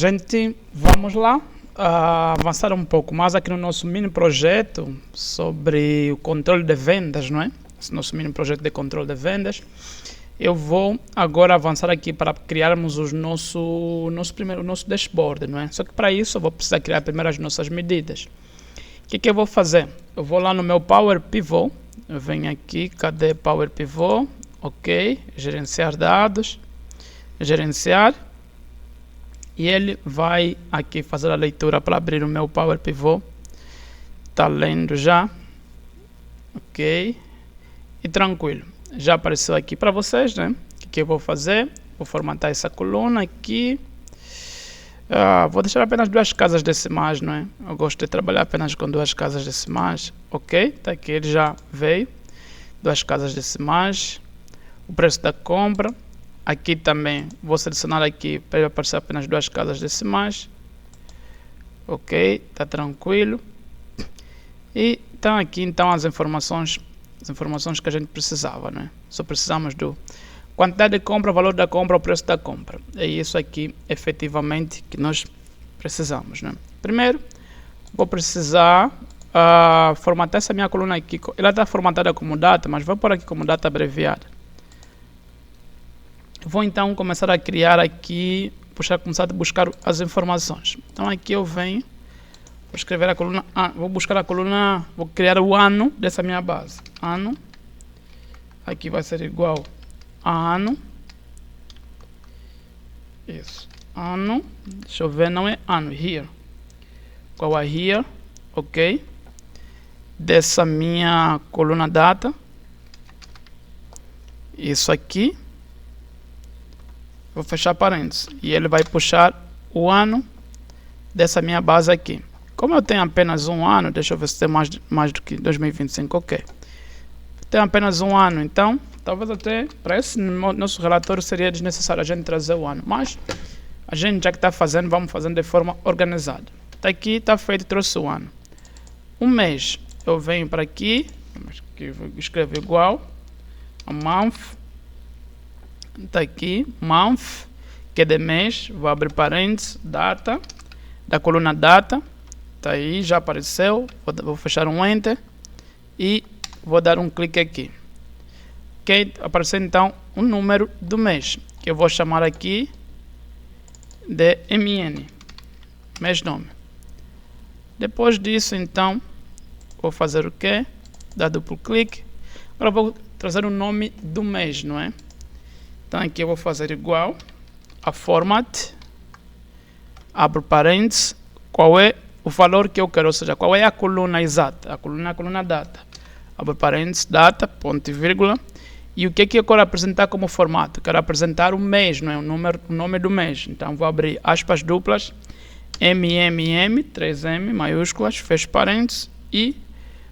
Gente, vamos lá avançar um pouco mais aqui no nosso mini projeto sobre o controle de vendas, não é? Esse nosso mini projeto de controle de vendas. Eu vou agora avançar aqui para criarmos o nosso dashboard, não é? Só que para isso eu vou precisar criar primeiro as nossas medidas. O que eu vou fazer? Eu vou lá no meu Power Pivot, eu venho aqui, cadê Power Pivot? Ok, gerenciar dados, gerenciar. E ele vai aqui fazer a leitura para abrir o meu Power Pivot. Está lendo já. Ok. E tranquilo. Já apareceu aqui para vocês, né? O que eu vou fazer? Vou formatar essa coluna aqui. Vou deixar apenas 2 casas decimais, não é? Eu gosto de trabalhar apenas com 2 casas decimais. Ok. Está aqui, ele já veio. 2 casas decimais. O preço da compra. Aqui também vou selecionar aqui para aparecer apenas 2 casas decimais. Ok, está tranquilo. E estão aqui então as informações que a gente precisava, né? Só precisamos do quantidade de compra, valor da compra, o preço da compra. É isso aqui efetivamente que nós precisamos, né? Primeiro, vou precisar formatar essa minha coluna aqui. Ela está formatada como data, mas vou pôr aqui como data abreviada. Vou então começar a criar aqui, começar a buscar as informações. Então aqui eu venho, vou escrever a coluna, vou buscar a coluna, vou criar o ano dessa minha base. Ano, aqui vai ser igual a ano. Isso, ano, deixa eu ver, não é ano, here. Qual é here, ok. Dessa minha coluna data. Isso aqui. Vou fechar parênteses e ele vai puxar o ano dessa minha base aqui. Como eu tenho apenas um ano, deixa eu ver se tem mais do que 2025, ok. Tenho apenas um ano, então talvez até para esse nosso relatório seria desnecessário a gente trazer o ano, mas a gente já que está fazendo, vamos fazendo de forma organizada. Está aqui, está feito, trouxe o ano. Um mês, eu venho para aqui, vou escrever igual a month. Está aqui, month, que é de mês, vou abrir parênteses, data, da coluna data, está aí, já apareceu, vou fechar um enter e vou dar um clique aqui. Ok, apareceu então o número do mês, que eu vou chamar aqui de MN, mês nome. Depois disso então, vou fazer o quê? Dar duplo clique, agora vou trazer o nome do mês, não é? Então aqui eu vou fazer igual a format, abro parênteses, qual é o valor que eu quero, ou seja, qual é a coluna exata, a coluna data. Abro parênteses, data, ponto e vírgula, e o que eu quero apresentar como formato? Quero apresentar o mês, não é? O nome do mês. Então vou abrir aspas duplas, MMM, 3M, maiúsculas, fecho parênteses, e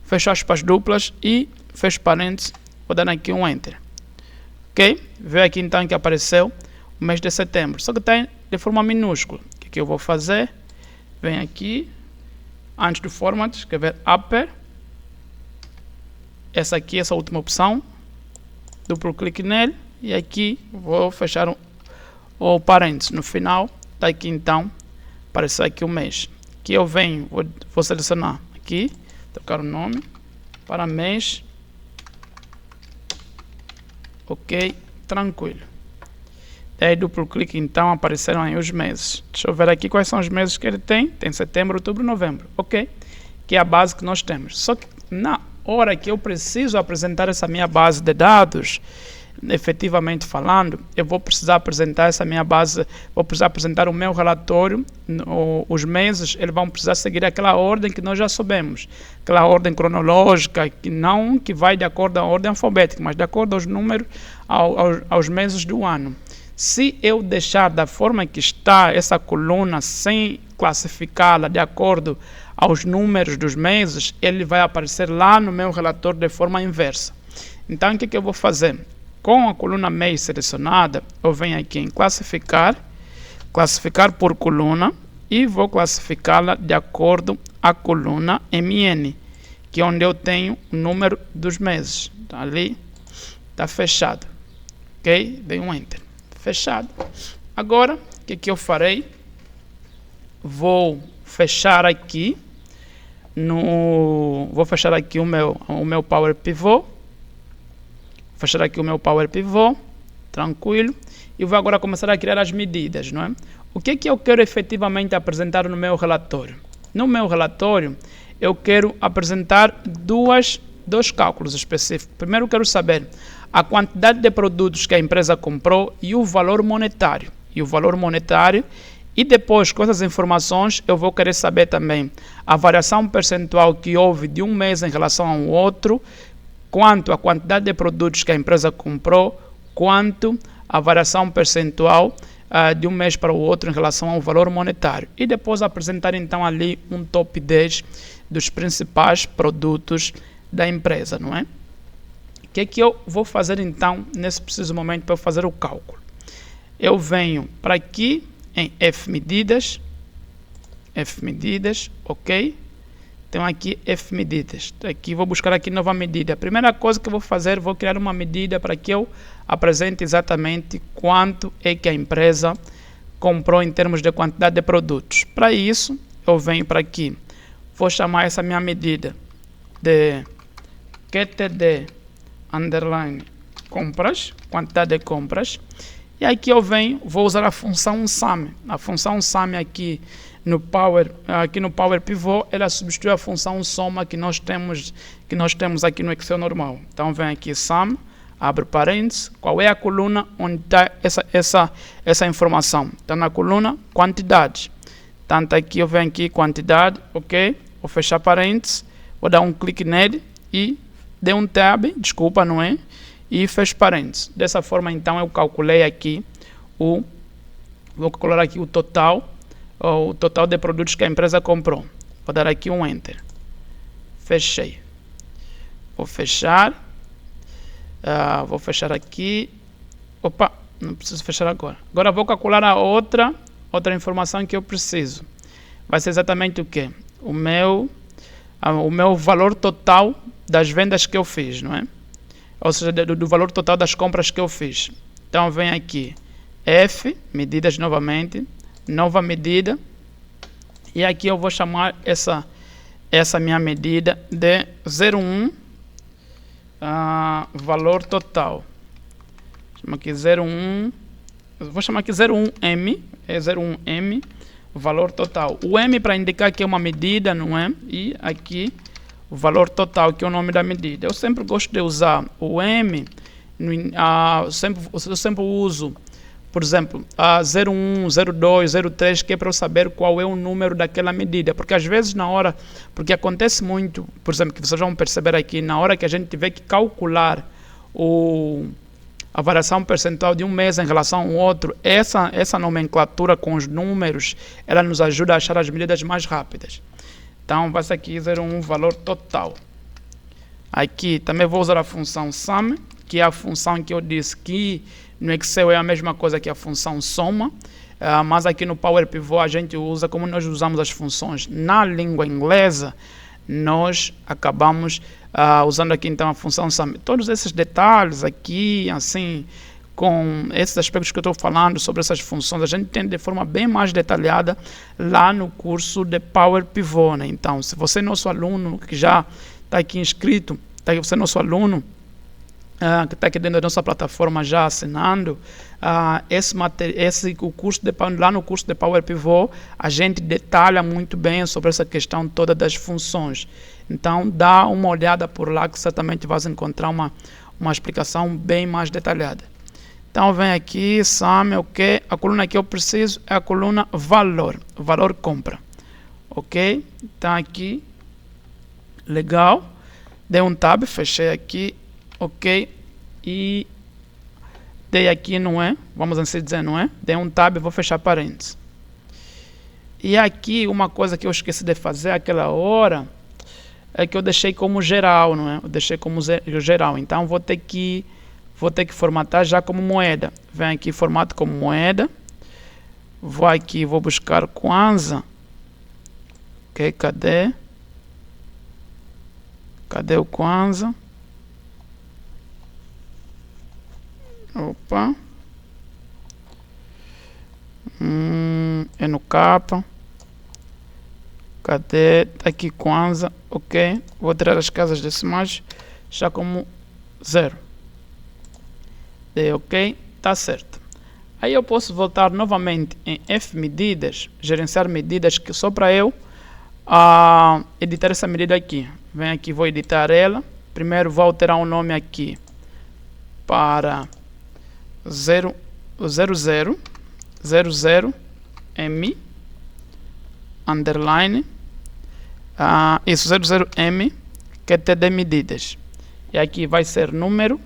fecho aspas duplas e fecho parênteses, vou dar aqui um enter. Ok? Vê aqui então que apareceu o mês de setembro, só que está de forma minúscula. O que eu vou fazer? Vem aqui, antes do format, escrever upper. Essa aqui, essa última opção. Duplo clique nele e aqui vou fechar o parênteses. No final, está aqui então, apareceu aqui o mês. Aqui eu venho, vou selecionar aqui, trocar o nome para mês. Ok, tranquilo. Daí duplo clique então, apareceram aí os meses. Deixa eu ver aqui quais são os meses que ele tem. Tem setembro, outubro, novembro. Ok, que é a base que nós temos. Só que na hora que eu preciso apresentar essa minha base de dados, efetivamente falando, eu vou precisar apresentar essa minha base, vou precisar apresentar o meu relatório, os meses, eles vão precisar seguir aquela ordem que nós já soubemos, aquela ordem cronológica, que não que vai de acordo à ordem alfabética, mas de acordo aos números, aos meses do ano. Se eu deixar da forma que está essa coluna sem classificá-la de acordo aos números dos meses, ele vai aparecer lá no meu relatório de forma inversa. Então, o que eu vou fazer? Com a coluna mês selecionada, eu venho aqui em classificar por coluna e vou classificá-la de acordo à coluna MN, que é onde eu tenho o número dos meses. Tá ali, está fechado. Ok? Dei um enter. Fechado. Agora, o que eu farei? vou fechar aqui vou fechar aqui o meu Power Pivot. Fechar aqui o meu Power Pivot, tranquilo. E vou agora começar a criar as medidas, não é? O que é que eu quero efetivamente apresentar no meu relatório? No meu relatório, eu quero apresentar dois cálculos específicos. Primeiro, eu quero saber a quantidade de produtos que a empresa comprou e o valor monetário. E depois, com essas informações, eu vou querer saber também a variação percentual que houve de um mês em relação ao outro, quanto a quantidade de produtos que a empresa comprou, quanto a variação percentual de um mês para o outro em relação ao valor monetário. E depois apresentar então ali um top 10 dos principais produtos da empresa, não é? O que é que eu vou fazer então nesse preciso momento para fazer o cálculo? Eu venho para aqui em F medidas, ok? Então aqui F medidas. Aqui vou buscar aqui nova medida. A primeira coisa que eu vou fazer, vou criar uma medida para que eu apresente exatamente quanto é que a empresa comprou em termos de quantidade de produtos. Para isso, eu venho para aqui. Vou chamar essa minha medida de QTD underline compras, quantidade de compras. E aqui eu venho, vou usar a função SUM. A função SUM aqui no Power Pivot, ela substitui a função soma que nós temos aqui no Excel normal. Então vem aqui SUM, abre parênteses, qual é a coluna onde está essa informação? Está na coluna quantidade. Tanto aqui eu venho aqui quantidade, ok? Vou fechar parênteses, vou dar um clique nele e dei um tab, desculpa, não é? E fecho parênteses. Dessa forma, então, eu calculei aqui vou calcular aqui o total de produtos que a empresa comprou. Vou dar aqui um Enter. Fechei. Vou fechar. Vou fechar aqui. Opa, não preciso fechar agora. Agora vou calcular a outra informação que eu preciso. Vai ser exatamente o quê? O meu valor total das vendas que eu fiz, não é? Ou seja, do valor total das compras que eu fiz. Então, vem aqui, F, medidas novamente, nova medida, e aqui eu vou chamar essa minha medida de 01, valor total. Chama aqui 01, vou chamar aqui 01M, é 01M, valor total. O M para indicar que é uma medida, não é? E aqui o valor total, que é o nome da medida. Eu sempre gosto de usar o M, eu sempre uso, por exemplo, a 01, 02, 03, que é para eu saber qual é o número daquela medida. Porque às vezes porque acontece muito, por exemplo, que vocês vão perceber aqui, na hora que a gente tiver que calcular a variação percentual de um mês em relação ao outro, essa nomenclatura com os números, ela nos ajuda a achar as medidas mais rápidas. Então, vai ser aqui 01 valor total. Aqui também vou usar a função SUM, que é a função que eu disse que no Excel é a mesma coisa que a função soma, mas aqui no Power Pivot a gente usa, como nós usamos as funções na língua inglesa, nós acabamos usando aqui então a função SUM. Todos esses detalhes aqui, assim, com esses aspectos que eu estou falando sobre essas funções, a gente tem de forma bem mais detalhada lá no curso de Power Pivot, né? Então, se você é nosso aluno que já está aqui inscrito, você é nosso aluno que está aqui dentro da nossa plataforma já assinando, lá no curso de Power Pivot, a gente detalha muito bem sobre essa questão toda das funções. Então, dá uma olhada por lá que certamente vai encontrar uma explicação bem mais detalhada. Então, vem aqui, SUM, ok. A coluna que eu preciso é a coluna valor compra. Ok? Então, aqui, legal. Dei um tab, fechei aqui, ok. E dei aqui, não é? Vamos assim dizer, não é? Dei um tab, vou fechar parênteses. E aqui, uma coisa que eu esqueci de fazer aquela hora, é que eu deixei como geral, não é? Eu deixei como geral. Então, vou ter que formatar já como moeda. Vem aqui, formato como moeda. Vou aqui, vou buscar Kwanza. Ok, cadê? Cadê o Kwanza? Opa. É no capa. Cadê? Tá aqui Kwanza, ok. Vou tirar as casas decimais já como 0. Dei ok, tá certo. Aí eu posso voltar novamente em F medidas, gerenciar medidas, que só para eu editar essa medida aqui. Vem aqui, vou editar ela. Primeiro vou alterar o nome aqui para 00 M underline isso 00M QTD medidas, e aqui vai ser número,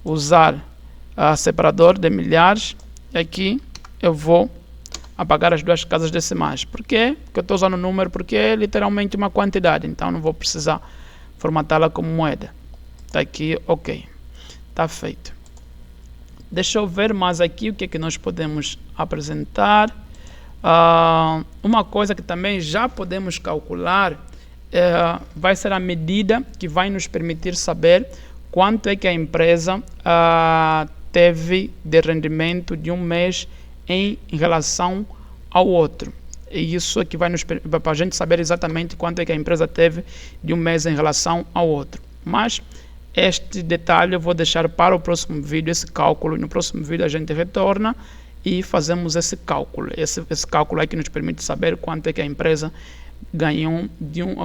usar separador de milhares, e aqui eu vou apagar as duas casas decimais. Por quê? Porque eu estou usando número, porque é literalmente uma quantidade, então não vou precisar formatá-la como moeda. Está aqui, ok, está feito. Deixa eu ver mais aqui o que é que nós podemos apresentar. Uma coisa que também já podemos calcular vai ser a medida que vai nos permitir saber quanto é que a empresa teve de rendimento de um mês em relação ao outro. E isso aqui vai nos para a gente saber exatamente quanto é que a empresa teve de um mês em relação ao outro. Mas este detalhe eu vou deixar para o próximo vídeo, esse cálculo. No próximo vídeo a gente retorna e fazemos esse cálculo. Esse cálculo é que nos permite saber quanto é que a empresa ganhou,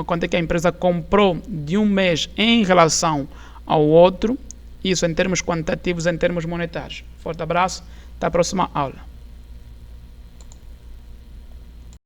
quanto é que a empresa comprou de um mês em relação ao outro. Isso em termos quantitativos, em termos monetários. Forte abraço, até a próxima aula.